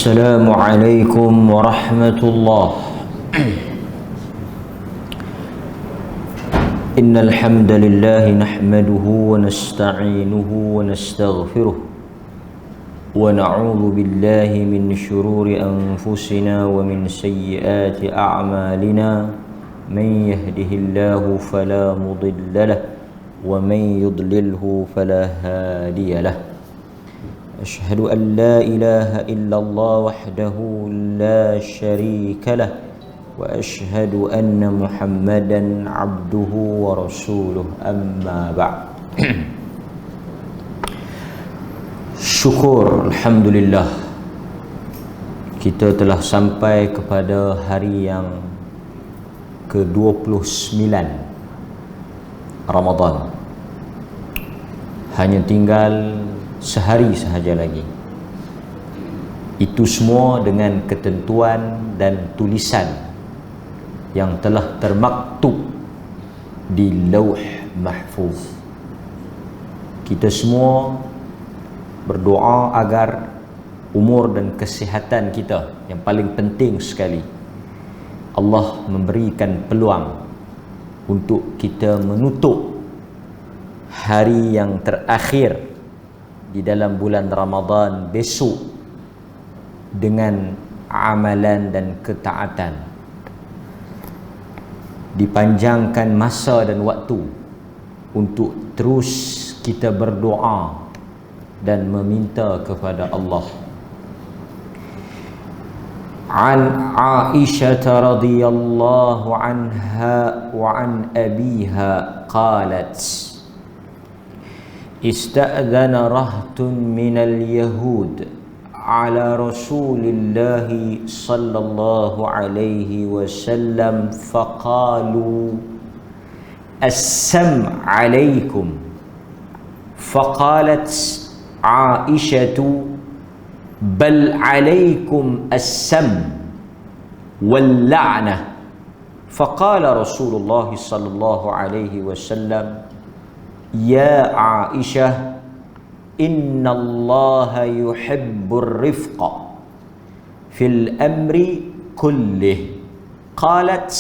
السلام عليكم ورحمة الله. إن الحمد لله نحمده ونستعينه ونستغفره ونعوذ بالله من شرور أنفسنا ومن سيئات أعمالنا. من يهده الله فلا مضل له ومن يضلله فلا هادي له. أشهد أن لا إله إلا الله وحده لا شريك له وأشهد أن محمدا عبده ورسوله. أما بعد. Syukur, Alhamdulillah, kita telah sampai kepada hari yang ke-29 Ramadan. Hanya tinggal sehari sahaja lagi. Itu semua dengan ketentuan dan tulisan yang telah termaktub di Lauh Mahfuz. Kita semua berdoa agar umur dan kesihatan kita, yang paling penting sekali, Allah memberikan peluang untuk kita menutup hari yang terakhir di dalam bulan Ramadan besok dengan amalan dan ketaatan. Dipanjangkan masa dan waktu untuk terus kita berdoa dan meminta kepada Allah. An Aisyah radhiyallahu anha wa an abiha qalat: Ista'dhana rahtun minal yahud ala Rasulillahi sallallahu alaihi wasallam faqalu As-sam' alaikum. Faqalat Aisyatu bal alaikum as-sam' wal la'nah. Faqala Rasulullah sallallahu alaihi wasallam: Ya Aisyah, inna Allah yuhibbur rifqa fil amri kullih. Qalat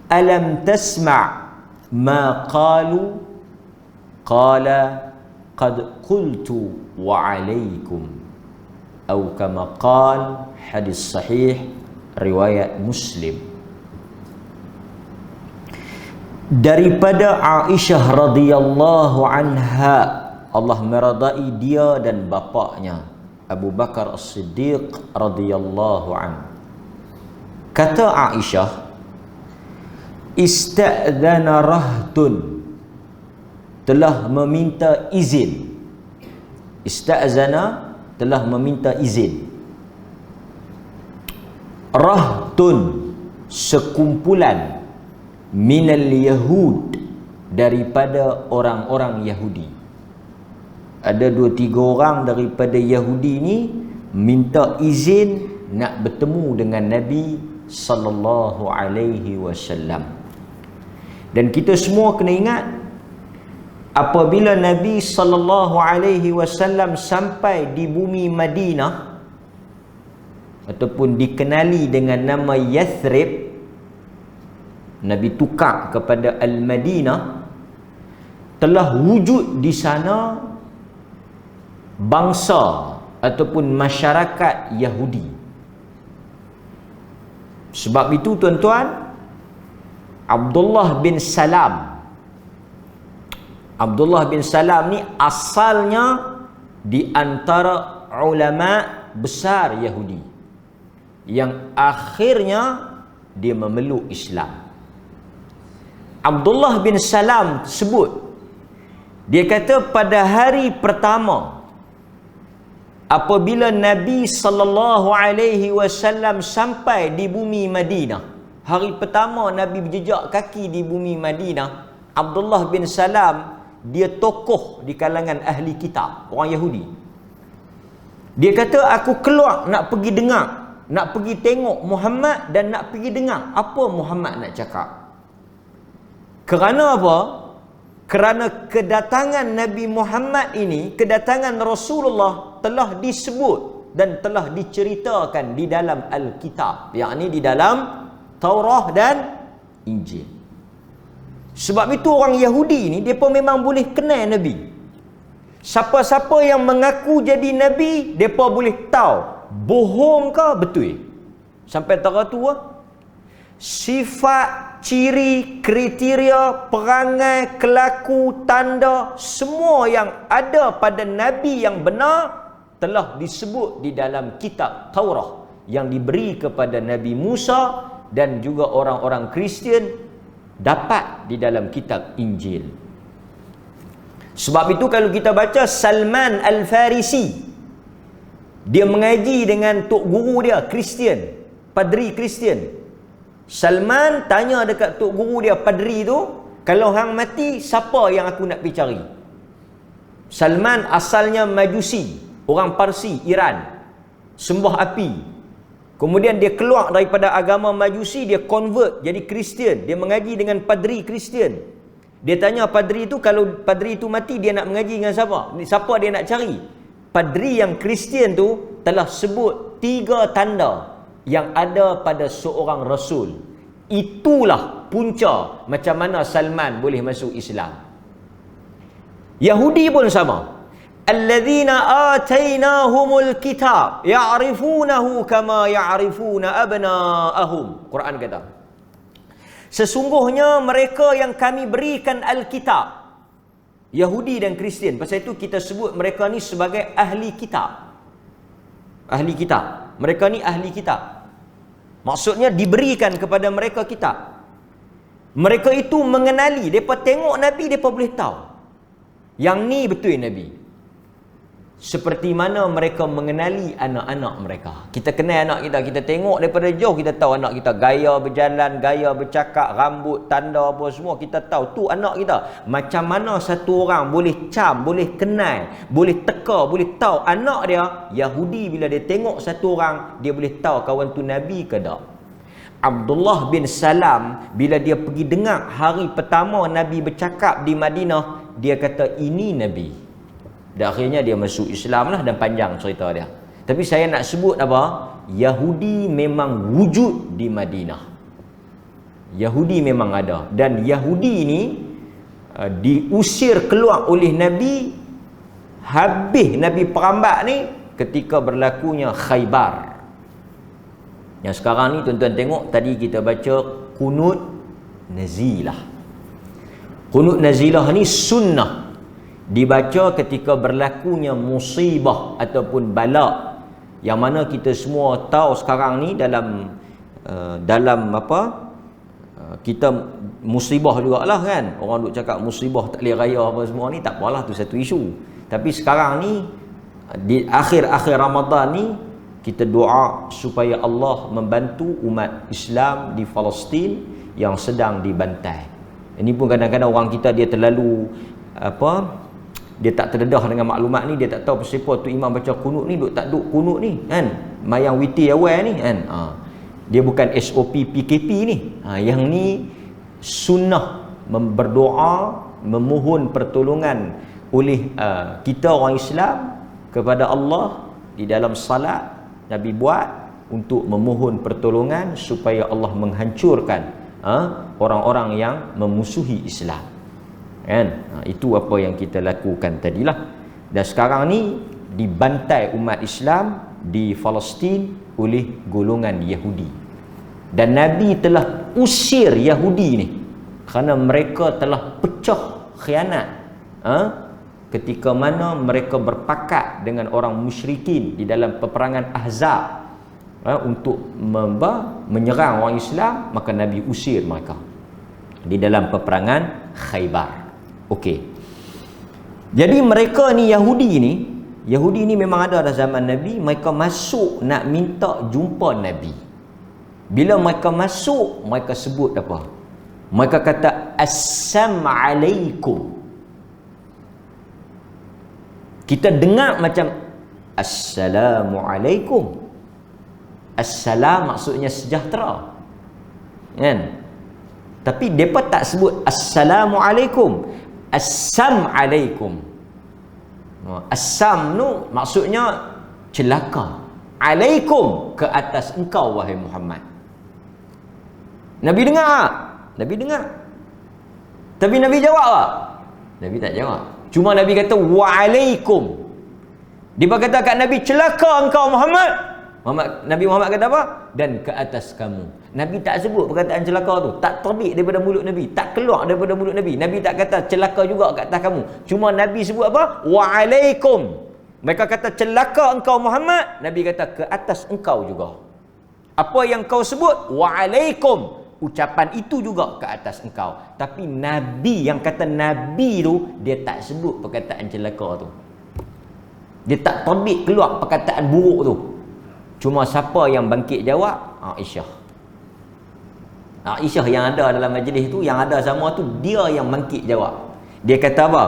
alam tasma' ma qalu? Qala qad qultu wa alaikum. Atau kama qal. Hadis sahih riwayat Muslim. Daripada Aisyah radhiyallahu anha, Allah meridai dia dan bapaknya, Abu Bakar As-Siddiq radhiyallahu anhu. Kata Aisyah, ista'dhana rahtun, telah meminta izin. Ista'zana, telah meminta izin. Rahtun, sekumpulan, minal yahud, daripada orang-orang Yahudi. Ada 2-3 orang daripada Yahudi ni minta izin nak bertemu dengan Nabi sallallahu alaihi wasallam. Dan kita semua kena ingat, apabila Nabi sallallahu alaihi wasallam sampai di bumi Madinah ataupun dikenali dengan nama Yathrib, Nabi tukar kepada Al-Madinah, telah wujud di sana bangsa ataupun masyarakat Yahudi. Sebab itu tuan-tuan, Abdullah bin Salam ni asalnya di antara ulama besar Yahudi yang akhirnya dia memeluk Islam. Abdullah bin Salam sebut, dia kata pada hari pertama apabila Nabi sallallahu alaihi wasallam sampai di bumi Madinah, hari pertama Nabi berjejak kaki di bumi Madinah, Abdullah bin Salam, dia tokoh di kalangan ahli kitab, orang Yahudi. Dia kata, aku keluar nak pergi dengar, nak pergi tengok Muhammad dan nak pergi dengar apa Muhammad nak cakap. Kerana apa? Kerana kedatangan Nabi Muhammad ini, kedatangan Rasulullah telah disebut dan telah diceritakan di dalam Alkitab, yakni di dalam Taurah dan Injil. Sebab itu orang Yahudi ni depa memang boleh kenal Nabi. Siapa-siapa yang mengaku jadi Nabi, depa boleh tahu bohong ke betul. Sampai tara tu sifat, ciri, kriteria, perangai, kelaku, tanda, semua yang ada pada Nabi yang benar telah disebut di dalam kitab Taurah yang diberi kepada Nabi Musa dan juga orang-orang Kristian dapat di dalam kitab Injil. Sebab itu kalau kita baca Salman Al-Farisi, dia mengaji dengan tok guru dia Kristian, padri Kristian. Salman tanya dekat tok guru dia padri tu, kalau hang mati siapa yang aku nak pergi cari? Salman asalnya Majusi, orang Parsi, Iran, sembah api. Kemudian dia keluar daripada agama Majusi, dia convert jadi Kristian, dia mengaji dengan padri Kristian. Dia tanya padri tu, kalau padri tu mati dia nak mengaji dengan siapa? Siapa dia nak cari? Padri yang Kristian tu telah sebut 3 tanda yang ada pada seorang rasul. Itulah punca macam mana Salman boleh masuk Islam. Yahudi pun sama. Alladzina atainahumul kitab ya'rifunahu kama ya'rifuna abna'ahum. Quran kata, sesungguhnya mereka yang kami berikan Alkitab, Yahudi dan Kristian. Pasal itu kita sebut mereka ni sebagai ahli kitab. Ahli kitab. Mereka ni ahli kitab. Maksudnya diberikan kepada mereka kitab. Mereka itu mengenali, mereka tengok Nabi, mereka boleh tahu yang ni betul Nabi. Seperti mana mereka mengenali anak-anak mereka. Kita kenal anak kita, kita tengok daripada jauh, kita tahu anak kita gaya berjalan, gaya bercakap, rambut, tanda apa semua, kita tahu tu anak kita. Macam mana satu orang boleh cam, boleh kenal, boleh teka, boleh tahu anak dia. Yahudi bila dia tengok satu orang, dia boleh tahu kawan tu Nabi ke tak. Abdullah bin Salam bila dia pergi dengar hari pertama Nabi bercakap di Madinah, dia kata ini Nabi. Dan akhirnya dia masuk Islam lah, dan panjang cerita dia. Tapi saya nak sebut apa? Yahudi memang wujud di Madinah. Yahudi memang ada. Dan Yahudi ini diusir keluar oleh Nabi. Habis Nabi perambat ni ketika berlakunya Khaybar. Yang sekarang ni tuan-tuan tengok, tadi kita baca Qunut Nazilah. Qunut Nazilah ni sunnah, dibaca ketika berlakunya musibah ataupun bala, yang mana kita semua tahu sekarang ni dalam kita musibah jugalah kan. Orang duk cakap musibah tak boleh raya apa semua ni, tak apalah, tu satu isu. Tapi sekarang ni di akhir-akhir Ramadan ni kita doa supaya Allah membantu umat Islam di Palestin yang sedang dibantai. Ini pun kadang-kadang orang kita dia terlalu dia tak terdedah dengan maklumat ni, dia tak tahu pasal tu imam baca kunut ni duk tak duk kunut ni kan, mayang witir awal ni kan. Dia bukan SOP PKP ni. Yang ni sunnah berdoa, memohon pertolongan oleh kita orang Islam kepada Allah di dalam salat. Nabi buat untuk memohon pertolongan supaya Allah menghancurkan orang-orang yang memusuhi Islam kan. Itu apa yang kita lakukan tadilah. Dan sekarang ni dibantai umat Islam di Palestin oleh golongan Yahudi. Dan Nabi telah usir Yahudi ni kerana mereka telah pecah khianat ketika mana mereka berpakat dengan orang musyrikin di dalam peperangan Ahzab untuk menyerang orang Islam. Maka Nabi usir mereka di dalam peperangan Khaybar. Okey. Jadi mereka ni Yahudi ni memang ada dah zaman Nabi. Mereka masuk nak minta jumpa Nabi. Bila mereka masuk, mereka sebut apa? Mereka kata Assalamualaikum. Kita dengar macam Assalamualaikum. Assalam maksudnya sejahtera kan? Tapi mereka tak sebut Assalamualaikum, Assalamualaikum. Assam tu maksudnya celaka. Alaikum, ke atas engkau wahai Muhammad. Nabi dengar tak? Nabi dengar. Tapi Nabi jawab tak? Nabi tak jawab. Cuma Nabi kata wa'alaikum. Dia berkata kat Nabi, celaka engkau Muhammad. Nabi Muhammad kata apa? Dan ke atas kamu. Nabi tak sebut perkataan celaka tu. Tak terbit daripada mulut Nabi. Tak keluar daripada mulut Nabi. Nabi tak kata celaka juga ke atas kamu. Cuma Nabi sebut apa? Wa'alaikum. Mereka kata celaka engkau Muhammad. Nabi kata ke atas engkau juga. Apa yang kau sebut? Wa'alaikum. Ucapan itu juga ke atas engkau. Tapi Nabi yang kata Nabi tu, dia tak sebut perkataan celaka tu. Dia tak terbit keluar perkataan buruk tu. Cuma siapa yang bangkit jawab? Aisyah. Aisyah yang ada dalam majlis tu, yang ada sama tu, dia yang bangkit jawab. Dia kata apa?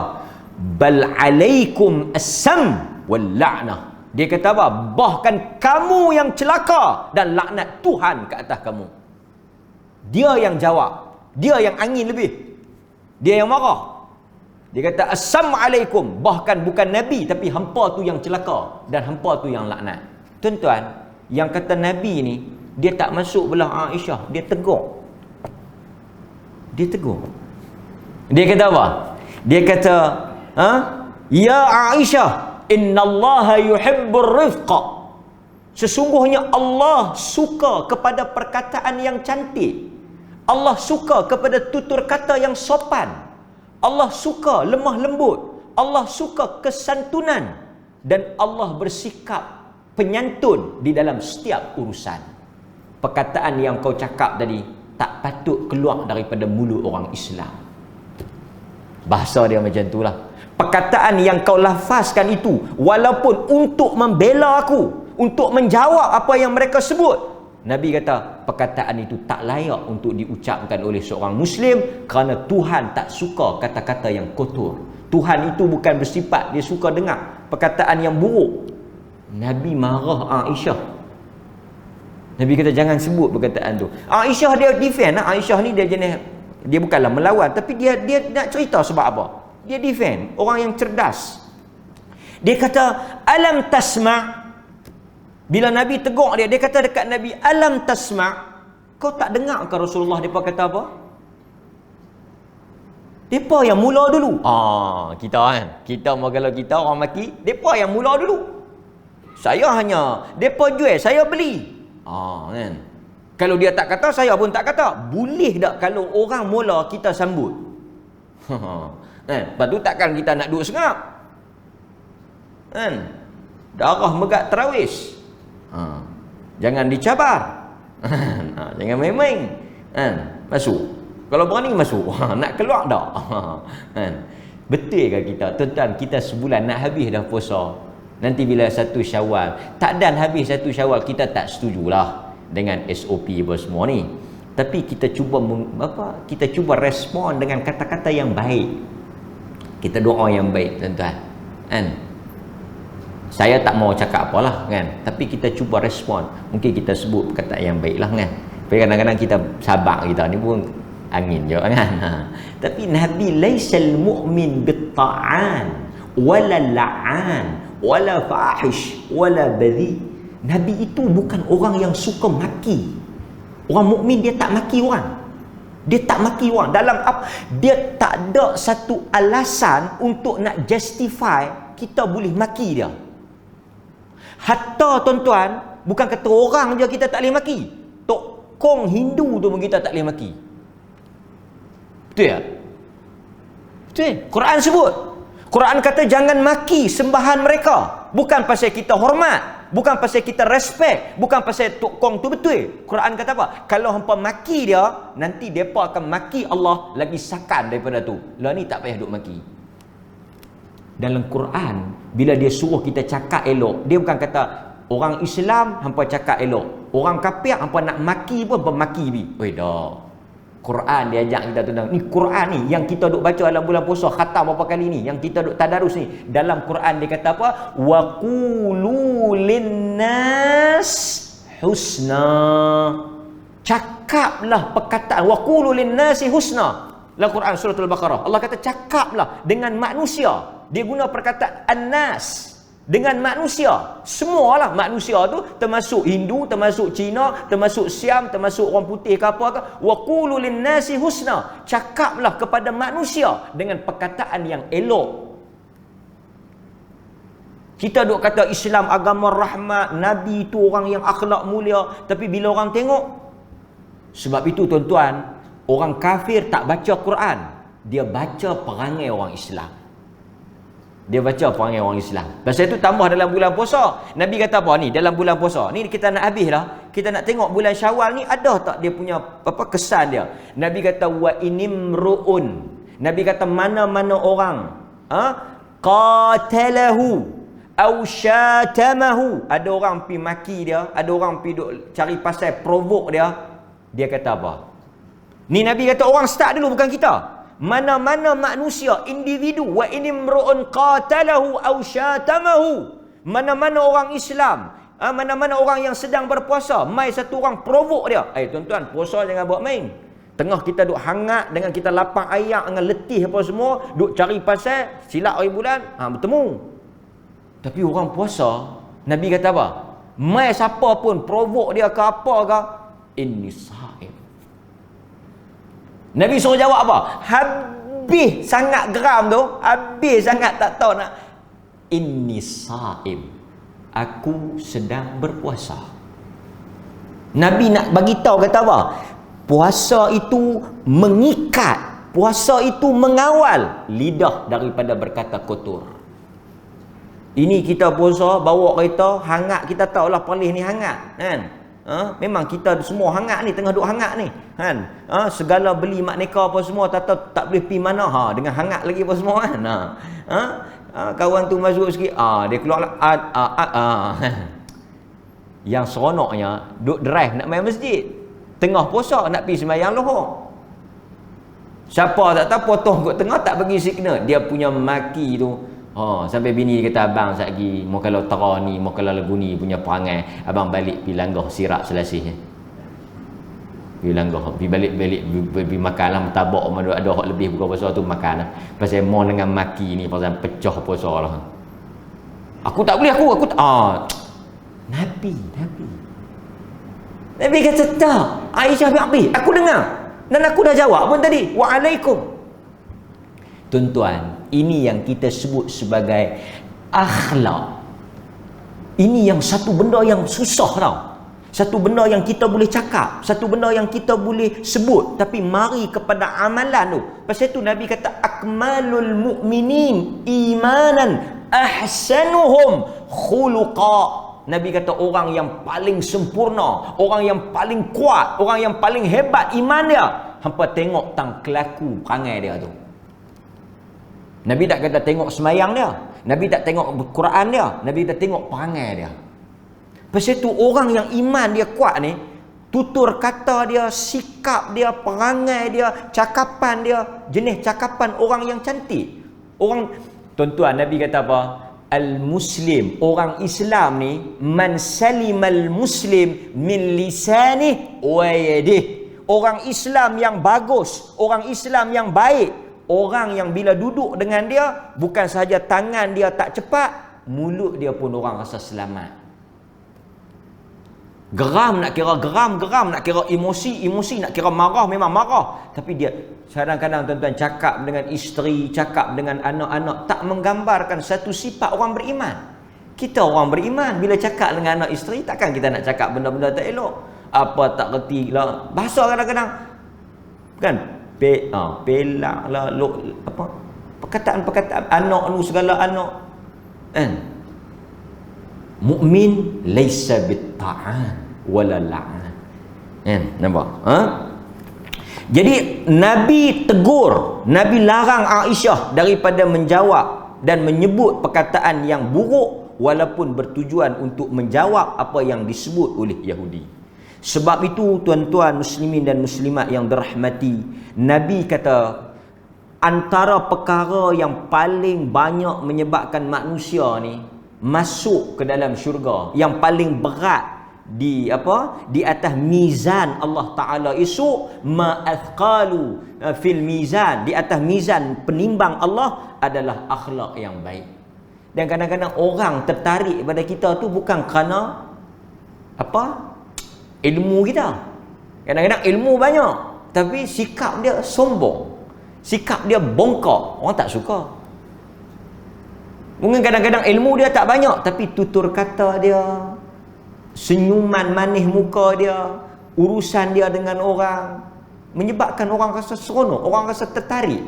Bal alaikum as-sam wal la'nah. Dia kata apa? Bahkan kamu yang celaka dan laknat Tuhan ke atas kamu. Dia yang jawab. Dia yang angin lebih. Dia yang marah. Dia kata assalamualaikum. Bahkan bukan Nabi, tapi hampa tu yang celaka dan hampa tu yang laknat. Tuan-tuan, yang kata Nabi ni, dia tak masuk belah Aisyah. Dia tegur. Dia tegur. Dia kata apa? Dia kata, ya Aisyah, innallaha yuhibbur rifqa. Sesungguhnya Allah suka kepada perkataan yang cantik. Allah suka kepada tutur kata yang sopan. Allah suka lemah lembut. Allah suka kesantunan. Dan Allah bersikap penyantun di dalam setiap urusan. Perkataan yang kau cakap tadi tak patut keluar daripada mulut orang Islam. Bahasa dia macam itulah. Perkataan yang kau lafazkan itu, walaupun untuk membela aku, untuk menjawab apa yang mereka sebut, Nabi kata perkataan itu tak layak untuk diucapkan oleh seorang Muslim, kerana Tuhan tak suka kata-kata yang kotor. Tuhan itu bukan bersifat dia suka dengar perkataan yang buruk. Nabi marah Aisyah. Nabi kata jangan sebut perkataan tu. Aisyah dia defend. Aisyah ni dia jenis, dia bukanlah melawan, tapi dia nak cerita sebab apa? Dia defend, orang yang cerdas. Dia kata alam tasma'. Bila Nabi tegur dia, dia kata dekat Nabi, alam tasma', kau tak dengar ke Rasulullah depa kata apa? Depa yang mula dulu. Kita kan, kita mau kalau kita orang maki, depa yang mula dulu. Saya hanya depa jual, saya beli. Kan. Kalau dia tak kata, saya pun tak kata. Boleh tak kalau orang mula kita sambut? Kan? Lepas tu takkan kita nak duduk sengap. Kan? Darah megat terawis. Jangan dicabar. Jangan main-main. Masuk. Kalau berani masuk. Nak keluar tak? Betul ke kita? Tuan-tuan, kita sebulan nak habis dah puasa. Nanti bila 1 Syawal, tak dan habis 1 Syawal, kita tak setujulah dengan SOP apa semua ni. Tapi kita cuba kita cuba respon dengan kata-kata yang baik. Kita doa yang baik, tuan-tuan. Kan? Saya tak mau cakap apalah kan, tapi kita cuba respon. Mungkin kita sebut kata yang baiklah kan. Tapi kadang-kadang kita sabar, kita ni pun angin je kan. Tapi Nabi laisal mu'min bitta'an wala la'an wala fahish wala badhi. Nabi itu bukan orang yang suka maki. Orang mukmin dia tak maki orang. Dia tak maki orang. Dalam apa? Dia tak ada satu alasan untuk nak justify kita boleh maki dia. Hatta tuan-tuan, bukan kata orang je kita tak boleh maki. Tok Kong Hindu tu pun kita tak boleh maki. Betul tak? Betul. Quran sebut. Quran kata jangan maki sembahan mereka. Bukan pasal kita hormat, bukan pasal kita respect, bukan pasal Tok Kong tu betul. Quran kata apa? Kalau hampa maki dia, nanti depa akan maki Allah lagi sakan daripada tu. Lah ni tak payah duk maki. Dalam Quran, bila dia suruh kita cakap elok, dia bukan kata orang Islam hampa cakap elok, orang kafir hampa nak maki pun hampa maki bi. Oi dah. Quran dia ajak kita tentang ni. Quran ni yang kita duk baca dalam bulan puasa, khatam berapa kali ni, yang kita duk tadarus ni. Dalam Quran dia kata apa? Wa qulu linnas husna. Cakaplah perkataan wa qulu linnasi husna. Dalam Quran surah Al-Baqarah, Allah kata cakaplah dengan manusia. Dia guna perkataan annas. dengan manusia. Semualah manusia tu, termasuk Hindu, termasuk Cina, termasuk Siam, termasuk orang putih ke apa ke. Wa qulu lin-nasi husna. Cakaplah kepada manusia dengan perkataan yang elok. Kita duk kata Islam agama rahmat, Nabi tu orang yang akhlak mulia, tapi bila orang tengok, sebab itu tuan-tuan, orang kafir tak baca Quran, dia baca perangai orang Islam. Dia baca perangai orang Islam. Pasal itu tambah dalam bulan puasa. Nabi kata apa ni? Dalam bulan puasa ni kita nak habis lah. Kita nak tengok bulan Syawal ni ada tak dia punya apa kesan dia. Nabi kata wa inimruun. Nabi kata mana-mana orang qatalahu au syatamahu. Ada orang pi maki dia, ada orang pi duk cari pasal provoke dia. Dia kata apa? Ni Nabi kata orang start dulu, bukan kita. Mana-mana manusia, individu, wa inimru'un qatalahu aw syatamahu, mana-mana orang Islam, mana-mana orang yang sedang berpuasa, mai satu orang provok dia. Tuan-tuan, puasa jangan buat main. Tengah kita duk hangat dengan kita lapang ayak dengan letih apa semua, duk cari pasal silap hari bulan, bertemu. Tapi orang puasa, Nabi kata apa? Mai siapa pun provok dia ke apa ke, inni sa'im. Nabi suruh jawab apa? Habis sangat geram tu, habis sangat tak tahu nak. Inni sa'im. Aku sedang berpuasa. Nabi nak bagi tahu kata apa? Puasa itu mengikat, puasa itu mengawal lidah daripada berkata kotor. Ini kita puasa, bawa kereta, hangat, kita tahulah perlis ni hangat, kan? Memang kita semua hangat ni, tengah duk hangat ni, kan? Segala beli mak neka apa semua tak boleh pi mana, dengan hangat lagi apa semua, kan? Kawan tu masuk sikit, dia keluar yang seronoknya duk drive nak main masjid, tengah puasa nak pi sembahyang lohor. Siapa tak tahu potong kat tengah, tak bagi signal, dia punya maki tu. Sampai bini kata, abang satgi mau kalau tera ni, mau kalau lagu ni punya perangai, abang balik pi langgah sirap selasih. Pi langgah, pi balik-balik pi makan lah tabak, ada hak lebih buka puasa tu makan lah. Pasal mau dengan maki ni pasal pecah puasa lah. Aku tak boleh, aku Nabi kata tak. Aisyah bin Abi, aku dengar dan aku dah jawab pun tadi. Waalaikum. Tuan-tuan, ini yang kita sebut sebagai akhlak. Ini yang satu benda yang susah tau. Satu benda yang kita boleh cakap, satu benda yang kita boleh sebut, tapi mari kepada amalan tu. Pasal tu Nabi kata akmalul mu'minin imanan ahsanuhum khuluqa. Nabi kata orang yang paling sempurna, orang yang paling kuat, orang yang paling hebat iman dia, hampa tengok tang kelaku perangai dia tu. Nabi tak kata tengok semayang dia, Nabi tak tengok Quran dia, Nabi tak tengok perangai dia. Pasal tu orang yang iman dia kuat ni, tutur kata dia, sikap dia, perangai dia, cakapan dia, jenis cakapan orang yang cantik. Orang, tuan-tuan, Nabi kata apa? Al-Muslim, orang Islam ni, man salimal muslim min lisanih wa yadih. Orang Islam yang bagus, orang Islam yang baik, orang yang bila duduk dengan dia, bukan sahaja tangan dia tak cepat, mulut dia pun orang rasa selamat. Geram nak kira geram, geram nak kira emosi, emosi nak kira marah, memang marah. Tapi dia kadang-kadang tuan-tuan cakap dengan isteri, cakap dengan anak-anak, tak menggambarkan satu sifat orang beriman. Kita orang beriman, bila cakap dengan anak isteri, takkan kita nak cakap benda-benda tak elok. Apa tak reti lah. Bahasa kadang-kadang kan, pelak lah, apa, perkataan-perkataan anak nu segala anak, kan? Mukmin laisa bitta'an wala la'an. Nampak? Jadi Nabi tegur, Nabi larang Aisyah daripada menjawab dan menyebut perkataan yang buruk walaupun bertujuan untuk menjawab apa yang disebut oleh Yahudi. Sebab itu tuan-tuan muslimin dan muslimat yang dirahmati, Nabi kata antara perkara yang paling banyak menyebabkan manusia ni masuk ke dalam syurga, yang paling berat di atas mizan Allah Taala esok, ma'athqalu fil mizan, di atas mizan penimbang Allah adalah akhlak yang baik. Dan kadang-kadang orang tertarik pada kita tu bukan kerana apa? Ilmu kita. Kadang-kadang ilmu banyak, tapi sikap dia sombong. Sikap dia bongkok. Orang tak suka. Mungkin kadang-kadang ilmu dia tak banyak, tapi tutur kata dia, senyuman manis muka dia, urusan dia dengan orang menyebabkan orang rasa seronok, orang rasa tertarik.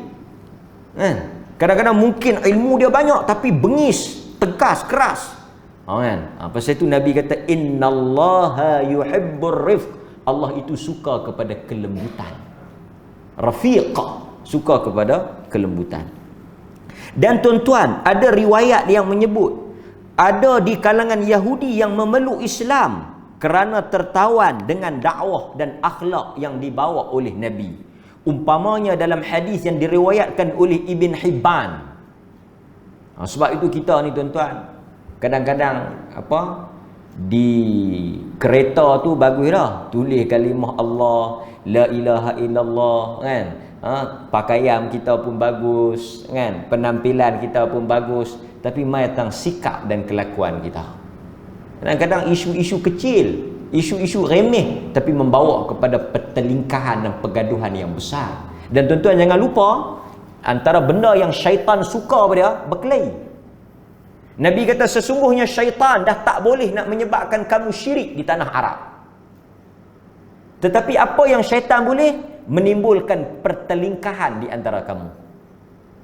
Kan? Kadang-kadang mungkin ilmu dia banyak tapi bengis, tegas, keras. Kan? Pasal itu Nabi kata innallaha yuhibbur rifq. Allah itu suka kepada kelembutan. Rafiq, suka kepada kelembutan. Dan tuan-tuan, ada riwayat yang menyebut ada di kalangan Yahudi yang memeluk Islam kerana tertawan dengan dakwah dan akhlak yang dibawa oleh Nabi. Umpamanya dalam hadis yang diriwayatkan oleh Ibn Hibban. Sebab itu kita ni tuan-tuan, kadang-kadang apa, di kereta tu baguslah tulis kalimah Allah, la ilaha illallah, kan? Pakaian kita pun bagus, kan? Penampilan kita pun bagus, tapi mai tentang sikap dan kelakuan kita. Kadang-kadang isu-isu kecil, isu-isu remeh, tapi membawa kepada pertelingkahan dan pergaduhan yang besar. Dan tuan-tuan jangan lupa, antara benda yang syaitan suka pada dia, berkelahi. Nabi kata sesungguhnya syaitan dah tak boleh nak menyebabkan kamu syirik di tanah Arab. Tetapi apa yang syaitan boleh? Menimbulkan pertelingkahan di antara kamu.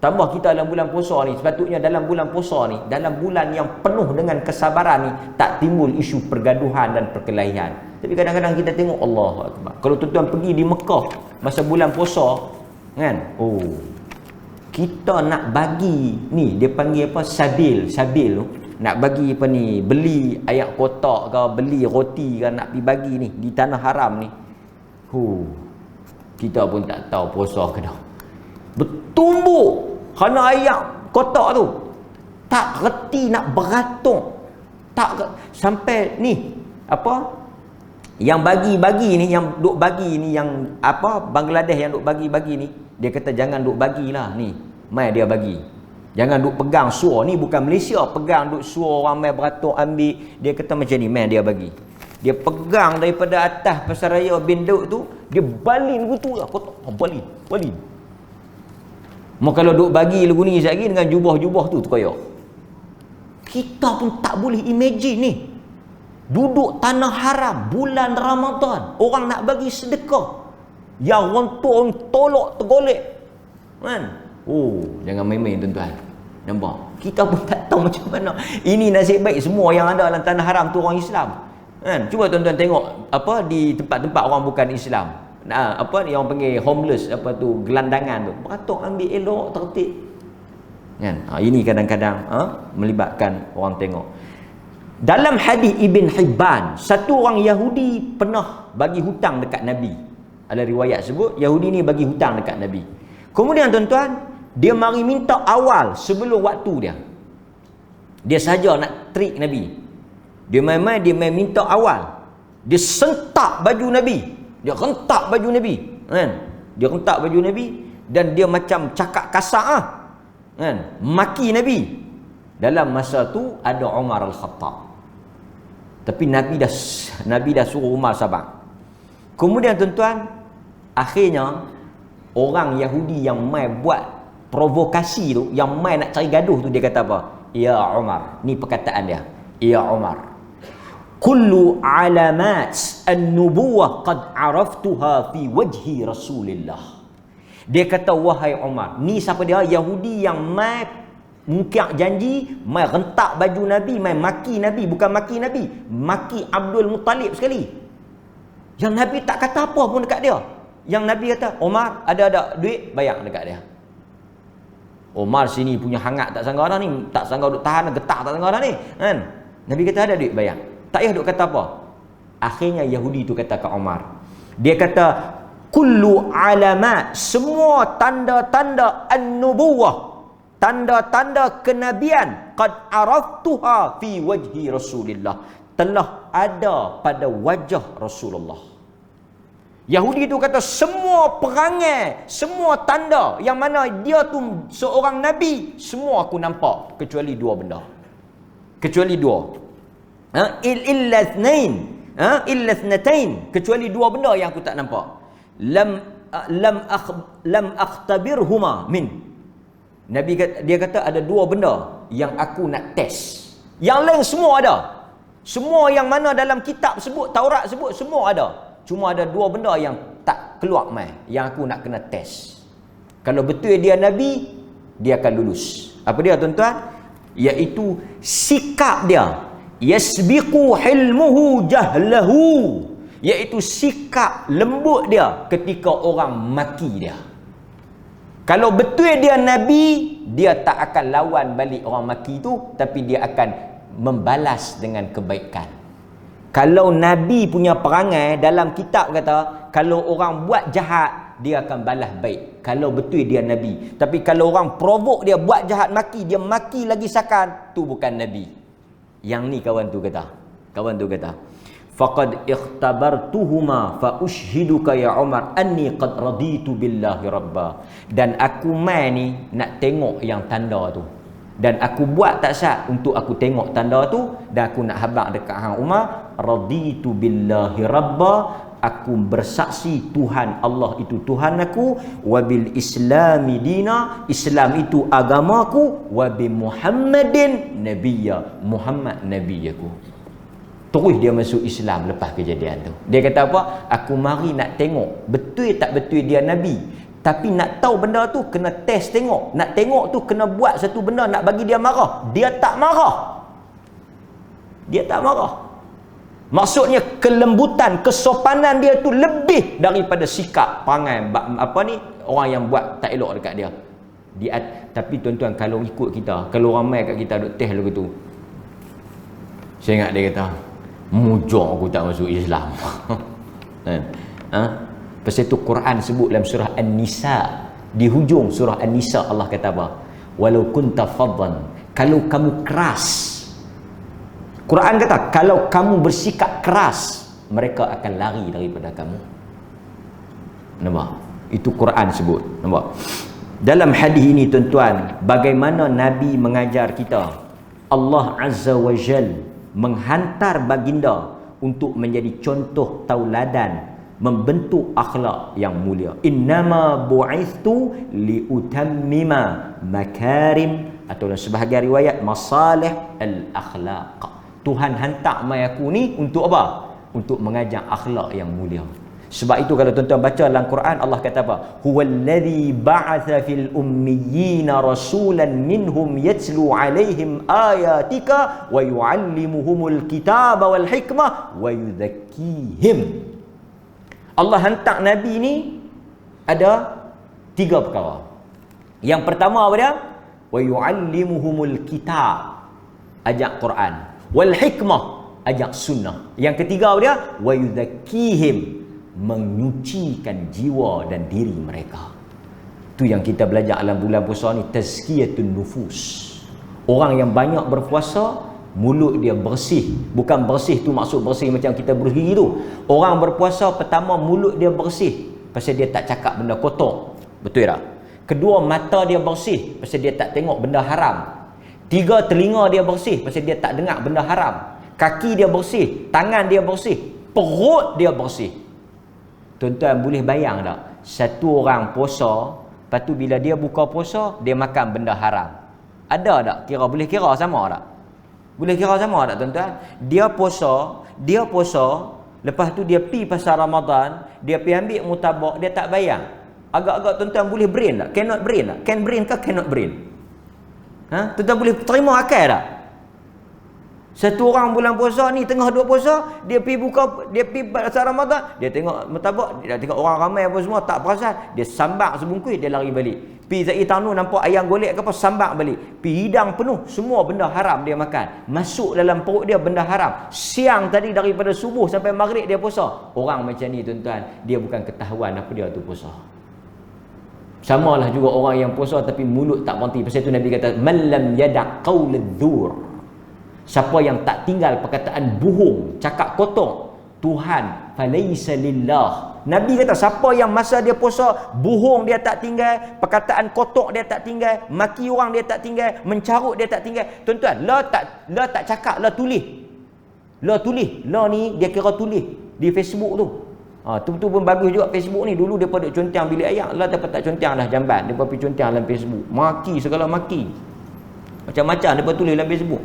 Tambah kita dalam bulan puasa ni, sepatutnya dalam bulan puasa ni, dalam bulan yang penuh dengan kesabaran ni, tak timbul isu pergaduhan dan perkelahian. Tapi kadang-kadang kita tengok, Allahu Akbar, kalau tuan-tuan pergi di Mekah masa bulan puasa, kan? Oh, kita nak bagi ni, dia panggil apa? Sabil tu. Nak bagi apa ni? Beli ayak kotak ke, beli roti ke, nak pergi bagi ni di tanah haram ni. Kita pun tak tahu puasa ke dah. Bertumbuk kerana ayak kotak tu. Tak reti nak beratung. Sampai ni apa? Yang bagi-bagi ni, yang duk bagi ni, yang apa, Bangladesh yang duk bagi-bagi ni, dia kata jangan duk bagilah ni. Mai dia bagi. Jangan duk pegang suar ni, bukan Malaysia pegang duk suar orang mai beratung ambil. Dia kata macam ni, mai dia bagi. Dia pegang daripada atas pasaraya binduk tu, dia balin gitu lah kotak. Balin. Mau kalau duk bagi lagu ni sekali dengan jubah-jubah tu terkoyak. Kita pun tak boleh imagine ni. Duduk tanah haram bulan Ramadan, orang nak bagi sedekah, yang orang tolak tergolek. Kan? Jangan main-main tuan-tuan. Nampak? Kita pun tak tahu macam mana. Ini nasib baik semua yang ada dalam tanah haram tu orang Islam. Kan? Cuba tuan-tuan tengok apa di tempat-tempat orang bukan Islam. Apa yang orang panggil homeless, apa tu, gelandangan tu, beratuk ambil elok tertib. Kan? Ini kadang-kadang melibatkan orang tengok. Dalam hadis Ibn Hibban, satu orang Yahudi pernah bagi hutang dekat Nabi. Ada riwayat sebut Yahudi ni bagi hutang dekat Nabi. Kemudian tuan-tuan, dia mari minta awal sebelum waktu dia. Dia saja nak trik Nabi. Dia main minta awal. Dia sentak baju Nabi. Dia rentak baju Nabi, kan? Dia rentak baju Nabi dan dia macam cakap kasar kan? Maki Nabi. Dalam masa tu ada Umar Al-Khattab. Tapi Nabi dah suruh Umar sabar. Kemudian tuan-tuan, akhirnya orang Yahudi yang mai buat provokasi tu, yang mai nak cari gaduh tu, dia kata apa? Ya Umar, ni perkataan dia. Ya Umar, kullu alamat an-nubuwah qad araftuha fi wajhi Rasulillah. Dia kata, wahai Umar, ni siapa dia? Yahudi yang mai mungkir janji, mai rentak baju Nabi, mai maki Nabi, bukan maki Nabi, maki Abdul Muttalib sekali. Yang Nabi tak kata apa pun dekat dia. Yang Nabi kata, Umar, ada duit, bayar dekat dia. Umar sini punya hangat tak sangka dah ni, tak sangka duk tahan, getah tak sangka dah ni, kan? Nabi kata ada duit, bayar. Tak payah duk kata apa. Akhirnya Yahudi tu kata ke Umar. Dia kata, kullu alamat, semua tanda-tanda an-nubuwah, tanda-tanda kenabian, qad araftuha fi wajhi Rasulillah, telah ada pada wajah Rasulullah. Yahudi tu kata semua perangai, semua tanda yang mana dia tu seorang nabi, semua aku nampak kecuali dua benda. Kecuali dua. Illa ithnain. Illa ithnatain. Kecuali dua benda yang aku tak nampak. Lam akhtabirhuma min. Nabi kata, dia kata ada dua benda yang aku nak test. Yang lain semua ada. Semua yang mana dalam kitab sebut, Taurat sebut, semua ada. Cuma ada dua benda yang tak keluar mai, yang aku nak kena test. Kalau betul dia nabi, dia akan lulus. Apa dia tuan-tuan? Iaitu sikap dia. Yasbiqu hilmuhu jahlahu. Iaitu sikap lembut dia ketika orang maki dia. Kalau betul dia nabi, dia tak akan lawan balik orang maki tu, tapi dia akan membalas dengan kebaikan. Kalau nabi punya perangai dalam kitab kata, kalau orang buat jahat, dia akan balas baik. Kalau betul dia nabi. Tapi kalau orang provoke dia buat jahat, maki, dia maki lagi sakan, tu bukan nabi. Yang ni kawan tu kata. Kawan tu kata, faqad ikhtabartuhuma fa ushhiduka ya Umar anni qad raditu billahi rabba. Dan aku mai ni nak tengok yang tanda tu. Dan aku buat tak sah untuk aku tengok tanda tu, dan aku nak habaq dekat hang Umar, raditu billahi rabba, aku bersaksi Tuhan Allah itu Tuhan aku, wabil islami dina, Islam itu agamaku, wabi Muhammadin nabiyya, Muhammad nabi aku. Terus dia masuk Islam lepas kejadian tu. Dia kata apa? Aku mari nak tengok betul tak betul dia nabi. Tapi nak tahu benda tu kena test tengok. Nak tengok tu kena buat satu benda nak bagi dia marah. Dia tak marah. Dia tak marah. Maksudnya kelembutan, kesopanan dia tu lebih daripada sikap perangai apa ni orang yang buat tak elok dekat dia. Tapi tuan-tuan, kalau ikut kita, kalau ramai kat kita duk test lagu tu, saya ingat dia kata, mujur aku tak masuk Islam. Pasal itu Quran sebut dalam surah An-Nisa, di hujung surah An-Nisa Allah kata apa? Walau kunta faddan, kalau kamu keras. Quran kata kalau kamu bersikap keras, mereka akan lari daripada kamu. Nampak? Itu Quran sebut. Nampak? Dalam hadis ini tuan-tuan, bagaimana Nabi mengajar kita. Allah Azza wa Jal menghantar baginda untuk menjadi contoh tauladan, membentuk akhlak yang mulia. Innama bu'ithtu liutammima makarim, atau dalam sebahagian riwayat masalih al-akhlaq. Tuhan hantar mai aku ni untuk apa? Untuk mengajar akhlak yang mulia. Sebab itu kalau tuan-tuan baca dalam Quran, Allah kata apa? Huwallazi ba'atha fil ummiyina rasulan minhum yatlu alaihim ayatika wa yu'allimuhumul kitaba wal hikmah wa yudzakkihim. Allah hantar Nabi ni ada 3 perkara. Yang pertama apa dia? Wa yu'allimuhumul kitab, ajak Quran. Wal hikmah, ajak sunnah. Yang ketiga apa dia? Wa yudzakkihim, menyucikan jiwa dan diri mereka. Tu yang kita belajar dalam bulan puasa ni, tazkiyatun nufus. Orang yang banyak berpuasa, mulut dia bersih. Bukan bersih tu maksud bersih macam kita bergigi tu. Orang berpuasa pertama mulut dia bersih pasal dia tak cakap benda kotor. Betul tak? Kedua, mata dia bersih pasal dia tak tengok benda haram. 3, telinga dia bersih pasal dia tak dengar benda haram. Kaki dia bersih, tangan dia bersih, perut dia bersih. Tuan-tuan boleh bayang tak? Satu orang puasa, lepas tu bila dia buka puasa, dia makan benda haram. Ada tak? Boleh kira sama tak? Boleh kira sama tak tuan-tuan? Dia puasa, lepas tu dia pi pasal Ramadan, dia pi ambil mutabak, dia tak bayang. Agak-agak tuan-tuan boleh brain tak? Cannot brain tak? Can brain ke cannot brain? Tuan-tuan boleh terima akal tak? Satu orang bulan puasa ni, tengah dua puasa, dia pi pasal Ramadan, dia tengok mutabak, dia tengok orang ramai apa semua, tak perasan, dia sambak sebungkus, dia lari balik. Pi Zai Tanu nampak ayam golek ke apa, sambak balik. Pi hidang penuh, semua benda haram dia makan. Masuk dalam perut dia benda haram. Siang tadi daripada subuh sampai maghrib dia puasa. Orang macam ni tuan-tuan, dia bukan ketahuan apa dia tu puasa. Samalah juga orang yang puasa tapi mulut tak berhenti. Pasal itu Nabi kata, man lam yada' qauladzur. Siapa yang tak tinggal perkataan bohong, cakap kotor, Tuhan, falaisa lillah. Nabi kata siapa yang masa dia puasa bohong dia tak tinggal, perkataan kotor dia tak tinggal, maki orang dia tak tinggal, mencarut dia tak tinggal. Tuan-tuan, la tak cakap, la tulis. La tulis. La ni dia kira tulis di Facebook tu. Tu pun bagus juga Facebook ni. Dulu depa duk contang bilik air, la dapat tak contang dah jamban, depa pergi contang dalam Facebook. Maki segala maki. Macam-macam depa tulis dalam Facebook.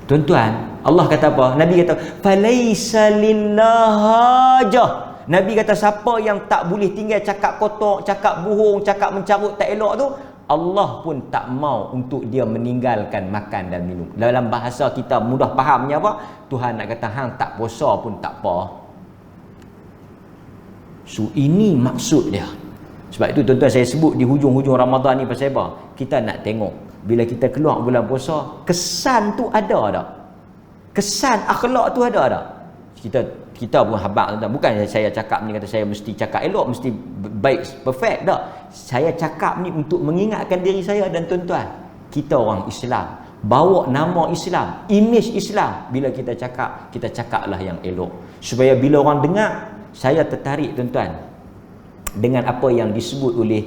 Tuan-tuan, Allah kata apa? Nabi kata, falaisa lillahajah. Nabi kata siapa yang tak boleh tinggal cakap kotor, cakap bohong, cakap mencarut tak elok tu, Allah pun tak mau untuk dia meninggalkan makan dan minum. Dalam bahasa kita mudah fahamnya apa? Tuhan nak kata hang tak puasa pun tak apa. So ini maksud dia. Sebab itu tuan-tuan saya sebut di hujung-hujung Ramadan ni pasal apa? Kita nak tengok bila kita keluar bulan puasa, kesan tu ada tak? Kesan akhlak tu ada tak? Kita pun habaq tuan-tuan. Bukan saya cakap ni kata saya mesti cakap elok, mesti baik, perfect tak. Saya cakap ni untuk mengingatkan diri saya dan tuan-tuan. Kita orang Islam, bawa nama Islam, image Islam. Bila kita cakaplah yang elok. Supaya bila orang dengar, saya tertarik tuan-tuan dengan apa yang disebut oleh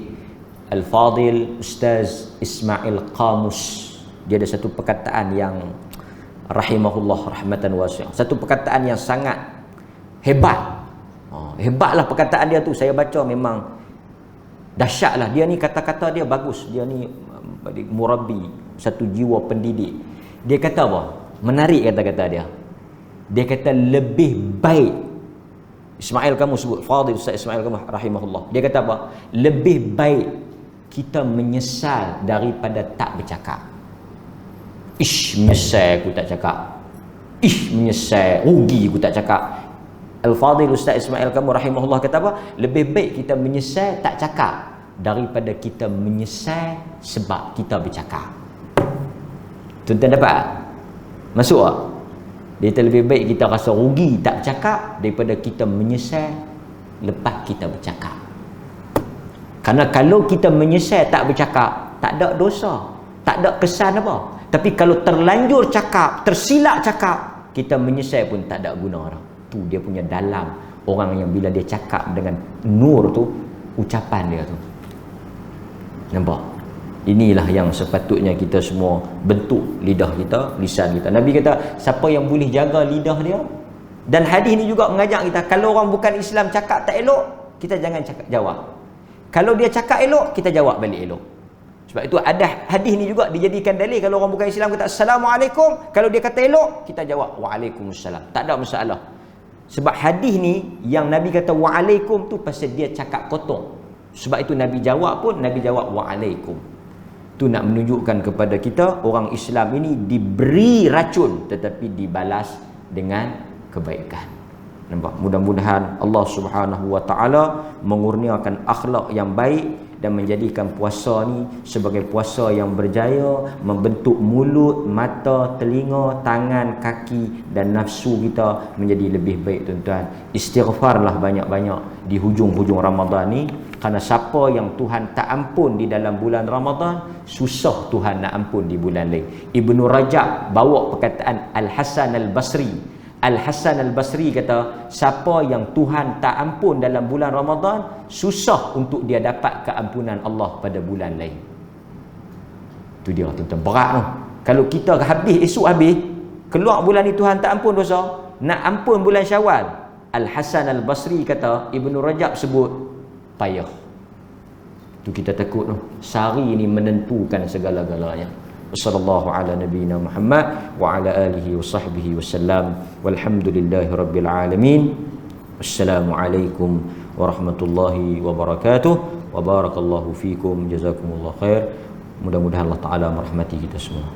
Al-Fadil Ustaz Ismail Qamus. Dia ada satu perkataan yang rahimahullah rahmatan wasi'ah. Satu perkataan yang sangat hebat. Hebatlah perkataan dia tu. Saya baca memang dahsyatlah. Dia ni kata-kata dia bagus. Dia ni murabbi, satu jiwa pendidik. Dia kata apa? Menarik kata-kata dia. Dia kata lebih baik. Ismail kamu sebut, Fadil Ustaz Ismail kamu rahimahullah. Dia kata apa? Lebih baik kita menyesal daripada tak bercakap. Menyesal aku tak cakap. Menyesal, rugi aku tak cakap. Al-Fadil Ustaz Ismail kamu rahimahullah kata apa? Lebih baik kita menyesal tak cakap daripada kita menyesal sebab kita bercakap. Tuan-tuan dapat? Masuk tak? Dia kata lebih baik kita rasa rugi tak bercakap daripada kita menyesal lepas kita bercakap. Kerana kalau kita menyesal tak bercakap, tak ada dosa, tak ada kesan apa. Tapi kalau terlanjur cakap, tersilap cakap, kita menyesal pun tak ada guna dah. Tu dia punya dalam orang yang bila dia cakap dengan nur tu, ucapan dia tu. Nampak? Inilah yang sepatutnya kita semua bentuk lidah kita, lisan kita. Nabi kata, siapa yang boleh jaga lidah dia? Dan hadis ni juga mengajak kita, kalau orang bukan Islam cakap tak elok, kita jangan cakap jawab. Kalau dia cakap elok, kita jawab balik elok. Sebab itu ada hadis ni juga dijadikan dalil. Kalau orang bukan Islam kata Assalamualaikum, kalau dia kata elok, kita jawab Waalaikumsalam. Tak ada masalah. Sebab hadis ni yang Nabi kata Waalaikum tu pasal dia cakap kotor. Sebab itu Nabi jawab pun, Nabi jawab Waalaikum. Tu nak menunjukkan kepada kita orang Islam ini diberi racun tetapi dibalas dengan kebaikan. Nampak? Mudah-mudahan Allah Subhanahu wa taala mengurniakan akhlak yang baik dan menjadikan puasa ni sebagai puasa yang berjaya, membentuk mulut, mata, telinga, tangan, kaki dan nafsu kita menjadi lebih baik tuan-tuan. Istighfarlah banyak-banyak di hujung-hujung Ramadan ni, kerana siapa yang Tuhan tak ampun di dalam bulan Ramadan, susah Tuhan nak ampun di bulan lain. Ibnu Rajab bawa perkataan Al-Hasan Al-Basri. Al-Hasan Al-Basri kata, siapa yang Tuhan tak ampun dalam bulan Ramadan, susah untuk dia dapat keampunan Allah pada bulan lain. Itu dia tuan-tuan, berat tu. Kalau kita esok habis, keluar bulan ni Tuhan tak ampun dosa, nak ampun bulan Syawal, Al-Hasan Al-Basri kata, Ibnu Rajab sebut, payah. Tu kita takut tu. Sehari ni menentukan segala-galanya. Sallallahu ala nabiyyina Muhammad wa ala alihi wa sahbihi wasallam. Walhamdulillahi rabbil alamin. Wassalamualaikum warahmatullahi wabarakatuh. Wa barakallahu fikum. Jazakumullah khair. Mudah-mudahan Allah Ta'ala merahmati kita semua.